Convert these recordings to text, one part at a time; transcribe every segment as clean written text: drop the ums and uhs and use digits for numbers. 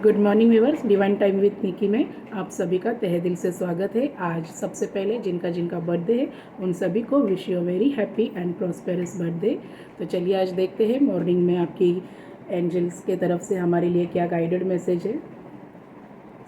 Good morning viewers, divine time with Niki में आप सभी का तहे दिल से स्वागत है। आज सबसे पहले जिनका जिनका बर्थडे है उन सभी को wish you very happy and prosperous birthday. तो चलिए आज देखते हैं मॉर्निंग में आपकी एंजल्स के तरफ से हमारे लिए क्या गाइडेड मैसेज है।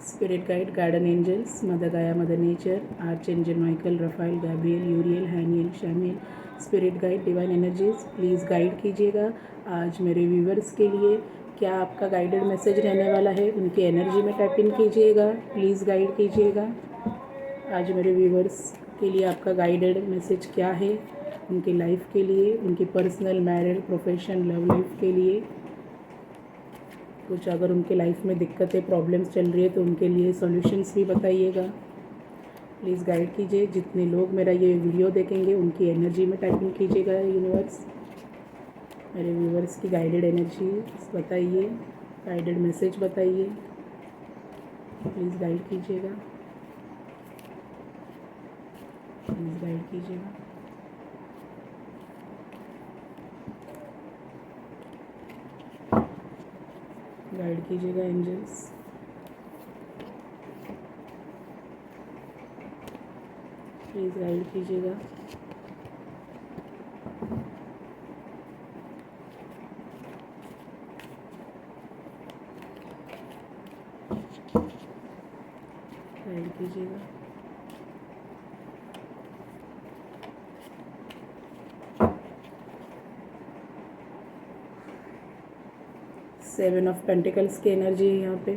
Spirit guide, guardian angels, mother Gaia, mother nature, archangel Michael, Raphael, Gabriel, Uriel, Haniel, Chamuel, spirit guide, divine energies please guide कीजिएगा आज मेरे व्यूवर्स के लिए क्या आपका गाइडेड मैसेज रहने वाला है। उनकी एनर्जी में टैप इन कीजिएगा, प्लीज़ गाइड कीजिएगा आज मेरे व्यूवर्स के लिए आपका गाइडेड मैसेज क्या है, उनकी लाइफ के लिए, उनकी personal, married, profession, love life के लिए। कुछ अगर उनके लाइफ में दिक्कतें, प्रॉब्लम्स चल रही है तो उनके लिए सॉल्यूशंस भी बताइएगा। प्लीज़ गाइड कीजिए। जितने लोग मेरा ये वीडियो देखेंगे उनकी एनर्जी में टाइप इन कीजिएगा यूनिवर्स। मेरे व्यूवर्स की गाइडेड एनर्जी बताइए, गाइडेड मैसेज बताइए, प्लीज़ गाइड कीजिएगा, प्लीज़ गाइड कीजिएगा। गाइड कीजिएगा एंजल्स, प्लीज़ गाइड कीजिएगा। गाइड कीजिएगा। सेवन ऑफ पेंटिकल्स की एनर्जी है यहाँ पे।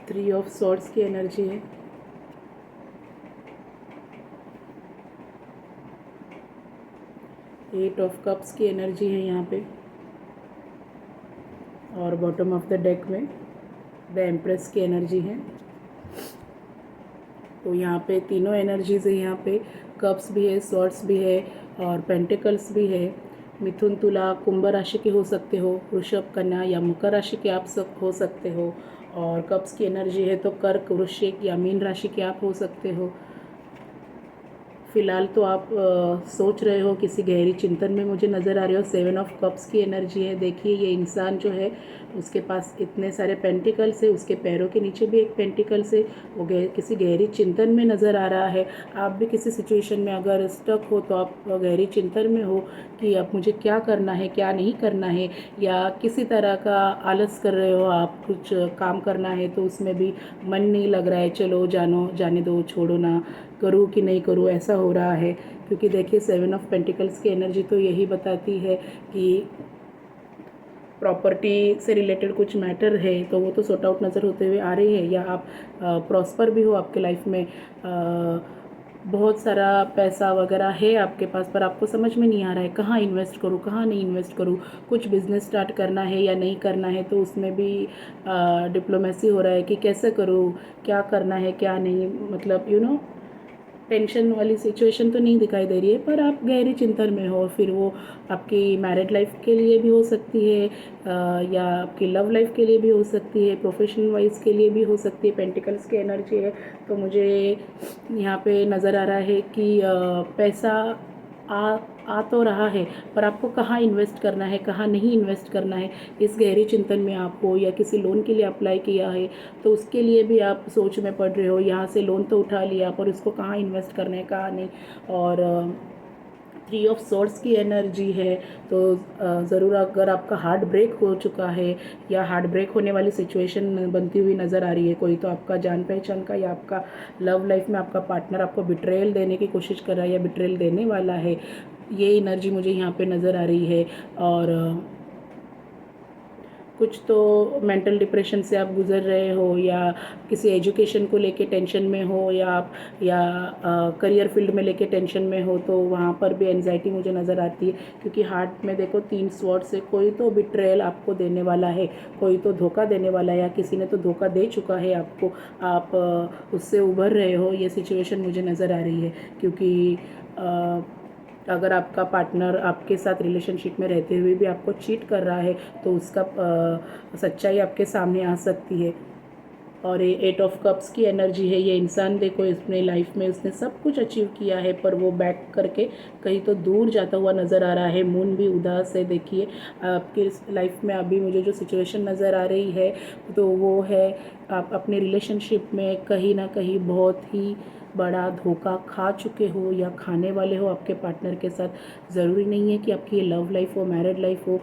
थ्री ऑफ सॉर्ड्स की एनर्जी है। एट ऑफ कप्स की एनर्जी है यहाँ पे। और बॉटम ऑफ द डेक में द एम्प्रेस की एनर्जी है। तो यहाँ पे तीनों एनर्जीज है। यहाँ पे कप्स भी है, सॉर्ड्स भी है और पेंटिकल्स भी है। मिथुन, तुला, कुंभ राशि के हो सकते हो, वृषभ, कन्या या मकर राशि के आप सब हो सकते हो। और कप्स की एनर्जी है तो कर्क, वृश्चिक या मीन राशि के आप हो सकते हो। फ़िलहाल तो आप सोच रहे हो, किसी गहरी चिंतन में मुझे नज़र आ रहे हो। सेवन ऑफ कप्स की एनर्जी है। देखिए ये इंसान जो है उसके पास इतने सारे पेंटिकल्स है, उसके पैरों के नीचे भी एक पेंटिकल्स है। वो किसी गहरी चिंतन में नज़र आ रहा है। आप भी किसी सिचुएशन में अगर स्टक हो तो आप गहरी चिंतन में हो कि अब मुझे क्या करना है, क्या नहीं करना है, या किसी तरह का आलस कर रहे हो आप, कुछ काम करना है तो उसमें भी मन नहीं लग रहा है। चलो जाने दो, छोड़ो ना, करूँ कि नहीं करूँ, ऐसा हो रहा है। क्योंकि देखिए सेवन ऑफ पेंटिकल्स की एनर्जी तो यही बताती है कि प्रॉपर्टी से रिलेटेड कुछ मैटर है तो वो तो सॉर्ट आउट नज़र होते हुए आ रही है। या आप प्रॉस्पर भी हो, आपके लाइफ में बहुत सारा पैसा वगैरह है आपके पास, पर आपको समझ में नहीं आ रहा है कहाँ इन्वेस्ट करूँ, कहाँ नहीं इन्वेस्ट करूँ। कुछ बिजनेस स्टार्ट करना है या नहीं करना है तो उसमें भी डिप्लोमेसी हो रहा है कि कैसे करूँ, क्या करना है क्या नहीं। मतलब टेंशन वाली सिचुएशन तो नहीं दिखाई दे रही है, पर आप गहरी चिंतन में हो। फिर वो आपकी मैरिड लाइफ के लिए भी हो सकती है या आपकी लव लाइफ के लिए भी हो सकती है, प्रोफेशनल वाइज के लिए भी हो सकती है। पेंटिकल्स की एनर्जी है तो मुझे यहाँ पे नज़र आ रहा है कि पैसा आ तो रहा है, पर आपको कहाँ इन्वेस्ट करना है, कहाँ नहीं इन्वेस्ट करना है, इस गहरी चिंतन में आप हो। या किसी लोन के लिए अप्लाई किया है तो उसके लिए भी आप सोच में पड़ रहे हो। यहाँ से लोन तो उठा लिया पर उसको कहाँ इन्वेस्ट करना है, कहाँ नहीं। और थ्री ऑफ सॉर्ड्स की एनर्जी है तो ज़रूर अगर आपका हार्ट ब्रेक हो चुका है या हार्ट ब्रेक होने वाली सिचुएशन बनती हुई नज़र आ रही है, कोई तो आपका जान पहचान का या आपका लव लाइफ में आपका पार्टनर आपको बिट्रेयल देने की कोशिश कर रहा है या बिट्रेयल देने वाला है, ये एनर्जी मुझे यहाँ पे नज़र आ रही है। और कुछ तो मेंटल डिप्रेशन से आप गुज़र रहे हो या किसी एजुकेशन को लेके टेंशन में हो या आप या करियर फील्ड में लेके टेंशन में हो तो वहाँ पर भी एंजाइटी मुझे नज़र आती है। क्योंकि हार्ट में देखो तीन स्वॉर्ड से कोई तो बिट्रेयल आपको देने वाला है, कोई तो धोखा देने वाला है या किसी ने तो धोखा दे चुका है आपको, आप उससे उभर रहे हो, ये सिचुएशन मुझे नज़र आ रही है। क्योंकि अगर आपका पार्टनर आपके साथ रिलेशनशिप में रहते हुए भी आपको चीट कर रहा है तो उसका सच्चाई आपके सामने आ सकती है। और ये 8 ऑफ कप्स की एनर्जी है। ये इंसान देखो इसने लाइफ में उसने सब कुछ अचीव किया है, पर वो बैक करके कहीं तो दूर जाता हुआ नज़र आ रहा है। मून भी उदास है। देखिए आपके लाइफ में अभी मुझे जो सिचुएशन नज़र आ रही है तो वो है आप अपने रिलेशनशिप में कहीं ना कहीं बहुत ही बड़ा धोखा खा चुके हो या खाने वाले हो आपके पार्टनर के साथ। ज़रूरी नहीं है कि आपकी ये लव लाइफ हो, मैरिड लाइफ हो,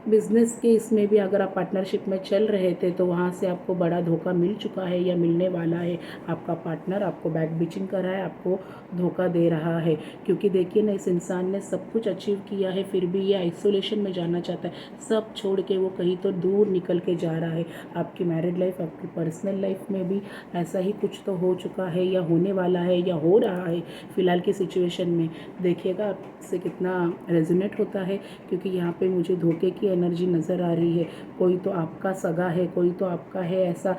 बिजनेस के इसमें भी अगर आप पार्टनरशिप में चल रहे थे तो वहाँ से आपको बड़ा धोखा मिल चुका है या मिलने वाला है। आपका पार्टनर आपको बैक बिचिंग कर रहा है, आपको धोखा दे रहा है। क्योंकि देखिए ना, इस इंसान ने सब कुछ अचीव किया है फिर भी ये आइसोलेशन में जाना चाहता है। सब छोड़ के वो कहीं तो दूर निकल के जा रहा है। आपकी मैरिड लाइफ, आपकी पर्सनल लाइफ में भी ऐसा ही कुछ तो हो चुका है या होने वाला है या हो रहा है फ़िलहाल की सिचुएशन में। देखिएगा आपसे कितना रेजोनेट होता है, क्योंकि यहाँ पे मुझे धोखे की एनर्जी नज़र आ रही है। कोई तो आपका सगा है, कोई तो आपका है ऐसा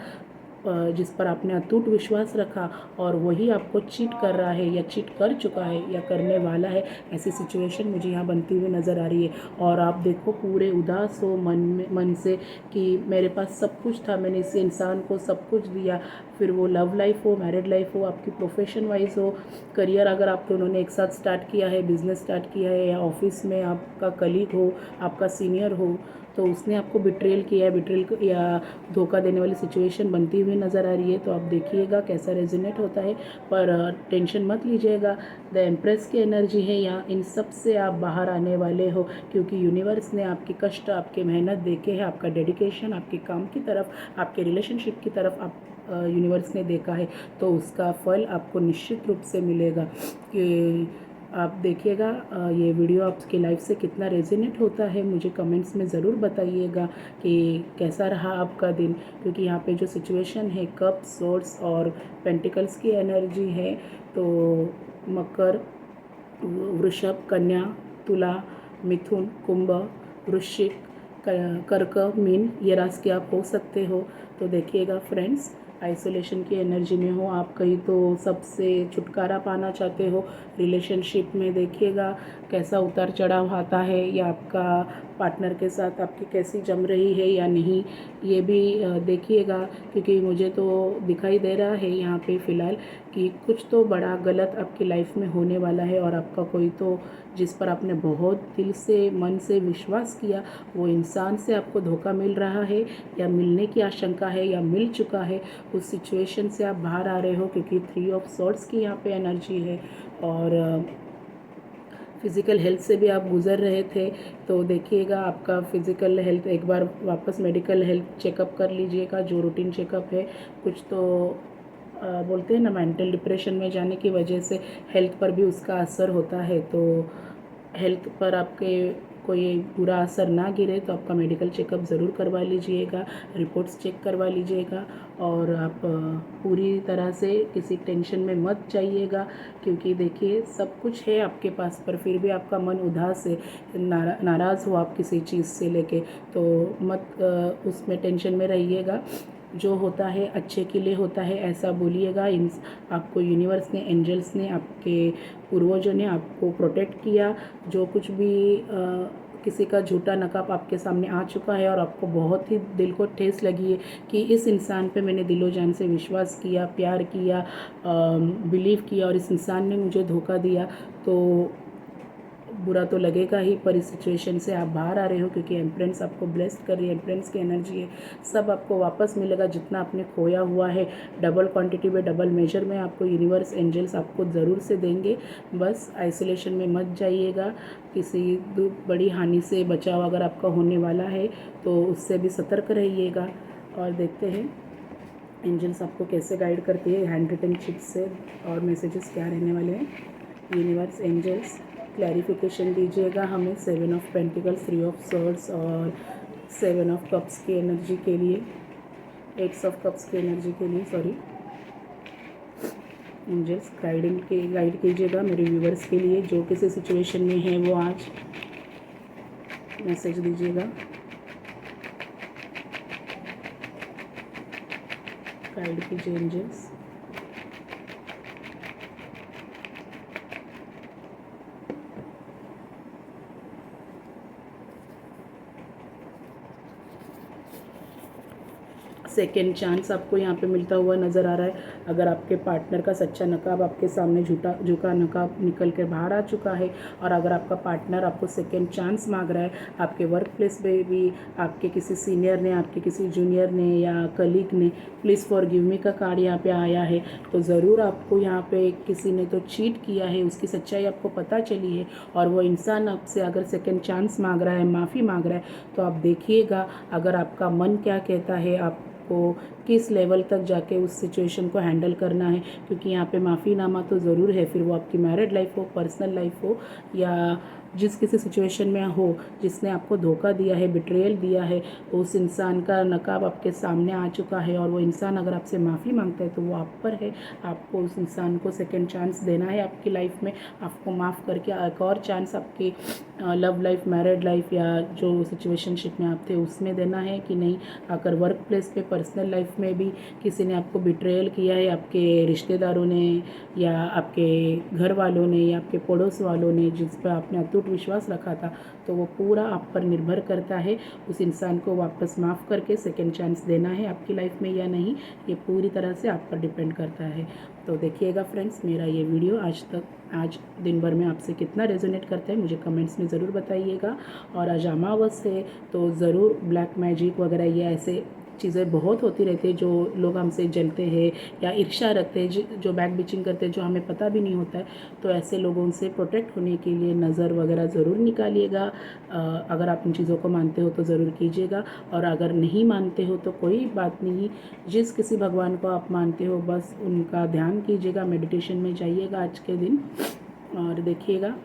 जिस पर आपने अटूट विश्वास रखा और वही आपको चीट कर रहा है या चीट कर चुका है या करने वाला है। ऐसी सिचुएशन मुझे यहाँ बनती हुई नज़र आ रही है। और आप देखो पूरे उदास हो मन से कि मेरे पास सब कुछ था, मैंने इस इंसान को सब कुछ दिया। फिर वो लव लाइफ हो, मैरिड लाइफ हो, आपकी प्रोफेशन वाइज हो, करियर अगर आप दोनों ने एक साथ स्टार्ट किया है, बिजनेस स्टार्ट किया है, या ऑफिस में आपका कलीग हो, आपका सीनियर हो, तो उसने आपको बिट्रेल किया है, बिट्रेल या धोखा देने वाली सिचुएशन बनती हुई नज़र आ रही है। तो आप देखिएगा कैसा रेजोनेट होता है। पर टेंशन मत लीजिएगा, द एम्प्रेस की एनर्जी है यहाँ। इन सब से आप बाहर आने वाले हो, क्योंकि यूनिवर्स ने आपकी कष्ट, आपके मेहनत देखे है, आपका डेडिकेशन, आपके काम की तरफ, आपके रिलेशनशिप की तरफ आप यूनिवर्स ने देखा है। तो उसका फल आपको निश्चित रूप से मिलेगा। कि आप देखिएगा ये वीडियो आपकी लाइफ से कितना रेजोनेट होता है, मुझे कमेंट्स में ज़रूर बताइएगा कि कैसा रहा आपका दिन। क्योंकि यहाँ पे जो सिचुएशन है, कप, सोर्स और पेंटिकल्स की एनर्जी है, तो मकर, वृषभ, कन्या, तुला, मिथुन, कुंभ, वृश्चिक, कर्क, मीन, ये राशि आप हो सकते हो। तो देखिएगा फ्रेंड्स, आइसोलेशन की एनर्जी में हो आप, कहीं तो सबसे छुटकारा पाना चाहते हो। रिलेशनशिप में देखिएगा कैसा उतार चढ़ाव आता है, या आपका पार्टनर के साथ आपकी कैसी जम रही है या नहीं, ये भी देखिएगा। क्योंकि मुझे तो दिखाई दे रहा है यहाँ पे फ़िलहाल कि कुछ तो बड़ा गलत आपकी लाइफ में होने वाला है। और आपका कोई तो जिस पर आपने बहुत दिल से, मन से विश्वास किया, वो इंसान से आपको धोखा मिल रहा है या मिलने की आशंका है या मिल चुका है। उस सिचुएशन से आप बाहर आ रहे हो, क्योंकि 3 ऑफ सॉर्ड्स की यहाँ पे एनर्जी है। और फिज़िकल हेल्थ से भी आप गुज़र रहे थे, तो देखिएगा आपका फ़िज़िकल हेल्थ एक बार वापस मेडिकल हेल्थ चेकअप कर लीजिएगा, जो रूटीन चेकअप है। कुछ तो बोलते हैं ना, मेंटल डिप्रेशन में जाने की वजह से हेल्थ पर भी उसका असर होता है। तो हेल्थ पर आपके कोई बुरा असर ना गिरे तो आपका मेडिकल चेकअप ज़रूर करवा लीजिएगा, रिपोर्ट्स चेक करवा लीजिएगा। और आप पूरी तरह से किसी टेंशन में मत जाइएगा, क्योंकि देखिए सब कुछ है आपके पास, पर फिर भी आपका मन उदास है, नाराज़ हो आप किसी चीज़ से लेके, तो मत उसमें टेंशन में रहिएगा। जो होता है अच्छे के लिए होता है, ऐसा बोलिएगा। इन आपको यूनिवर्स ने, एंजल्स ने, आपके पूर्वजों ने आपको प्रोटेक्ट किया। जो कुछ भी किसी का झूठा नकाब आपके सामने आ चुका है और आपको बहुत ही दिल को ठेस लगी है कि इस इंसान पे मैंने दिलो जान से विश्वास किया, प्यार किया, बिलीव किया, और इस इंसान ने मुझे धोखा दिया, तो बुरा तो लगेगा ही। पर इस सिचुएशन से आप बाहर आ रहे हो, क्योंकि एम्प्रेंस आपको ब्लेस्ड कर रही है, एम्प्रेंस की एनर्जी है। सब आपको वापस मिलेगा, जितना आपने खोया हुआ है डबल क्वांटिटी में, डबल मेजर में आपको यूनिवर्स, एंजल्स आपको ज़रूर से देंगे। बस आइसोलेशन में मत जाइएगा। किसी बड़ी हानि से बचाव अगर आपका होने वाला है तो उससे भी सतर्क रहिएगा। और देखते हैं एंजल्स आपको कैसे गाइड करती है हैंड रिटन चिट्स से, और मैसेजेस क्या रहने वाले हैं। यूनिवर्स, एंजल्स क्लैरिफिकेशन दीजिएगा हमें 7 ऑफ पेंटिकल्स, 3 ऑफ सॉर्ड्स और 7 ऑफ कप्स की एनर्जी के लिए, 8 ऑफ कप्स की एनर्जी के लिए, सॉरी। एंजल्स गाइड कीजिएगा मेरे व्यूवर्स के लिए, जो किसी सिचुएशन में है वो आज मैसेज दीजिएगा। गाइड कीजिए एंजल्स। सेकेंड चांस आपको यहाँ पे मिलता हुआ नज़र आ रहा है। अगर आपके पार्टनर का सच्चा नकाब आपके सामने झुका नकाब निकल कर बाहर आ चुका है, और अगर आपका पार्टनर आपको सेकेंड चांस मांग रहा है, आपके वर्क प्लेस पे भी आपके किसी सीनियर ने, आपके किसी जूनियर ने या कलीग ने प्लीज़ फॉरगिव मी का कार्ड यहाँ पे आया है, तो ज़रूर आपको यहाँ पे किसी ने तो चीट किया है, उसकी सच्चाई आपको पता चली है, और वो इंसान आपसे अगर सेकेंड चांस मांग रहा है, माफ़ी मांग रहा है, तो आप देखिएगा अगर आपका मन क्या कहता है, आपको किस लेवल तक जाके उस सिचुएशन को हैंडल करना है। क्योंकि यहाँ पे माफ़ीनामा तो ज़रूर है, फिर वो आपकी मैरिड लाइफ हो, पर्सनल लाइफ हो, या जिस किसी सिचुएशन में हो जिसने आपको धोखा दिया है, बिट्रेयल दिया है, तो उस इंसान का नकाब आपके सामने आ चुका है, और वो इंसान अगर आपसे माफ़ी मांगता है तो वो आप पर है। आपको उस इंसान को सेकेंड चांस देना है आपकी लाइफ में, आपको माफ़ करके एक और चांस आपकी लव लाइफ, मैरिड लाइफ या जो सिचुएशनशिप में आप थे उसमें देना है कि नहीं। अगर वर्क प्लेस पे, पर्सनल लाइफ में भी किसी ने आपको बिट्रेयल किया है, आपके रिश्तेदारों ने या आपके घर वालों ने या आपके पड़ोस वालों ने, जिस पर आपने अटूट विश्वास रखा था, तो वो पूरा आप पर निर्भर करता है। उस इंसान को वापस माफ़ करके सेकेंड चांस देना है आपकी लाइफ में या नहीं, ये पूरी तरह से आप पर डिपेंड करता है। तो देखिएगा फ्रेंड्स, मेरा ये वीडियो आज दिन भर में आपसे कितना रेजोनेट करता है मुझे कमेंट्स में ज़रूर बताइएगा। और आज अमावस है तो ज़रूर ब्लैक मैजिक वगैरह ये ऐसे चीज़ें बहुत होती रहती है, जो लोग हमसे जलते हैं या ईर्ष्या रखते हैं, जो बैक बिचिंग करते हैं, जो हमें पता भी नहीं होता है। तो ऐसे लोगों से प्रोटेक्ट होने के लिए नज़र वगैरह ज़रूर निकालिएगा। अगर आप इन चीज़ों को मानते हो तो ज़रूर कीजिएगा, और अगर नहीं मानते हो तो कोई बात नहीं। जिस किसी भगवान को आप मानते हो बस उनका ध्यान कीजिएगा, मेडिटेशन में जाइएगा आज के दिन, और देखिएगा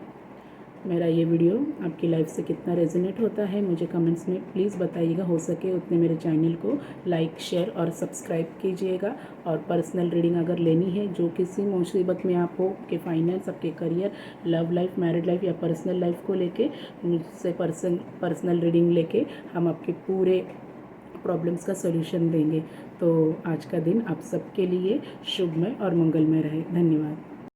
मेरा ये वीडियो आपकी लाइफ से कितना रेजोनेट होता है मुझे कमेंट्स में प्लीज़ बताइएगा। हो सके उतने मेरे चैनल को लाइक, शेयर और सब्सक्राइब कीजिएगा। और पर्सनल रीडिंग अगर लेनी है, जो किसी मुसीबत में आप हो, आपके फाइनेंस, आपके career, love life, married life या पर्सनल लाइफ को लेके, मुझसे पर्सनल रीडिंग लेके हम आपके पूरे प्रॉब्लम्स का सॉल्यूशन देंगे। तो आज का दिन आप सबके लिए शुभमय और मंगलमय रहे। धन्यवाद।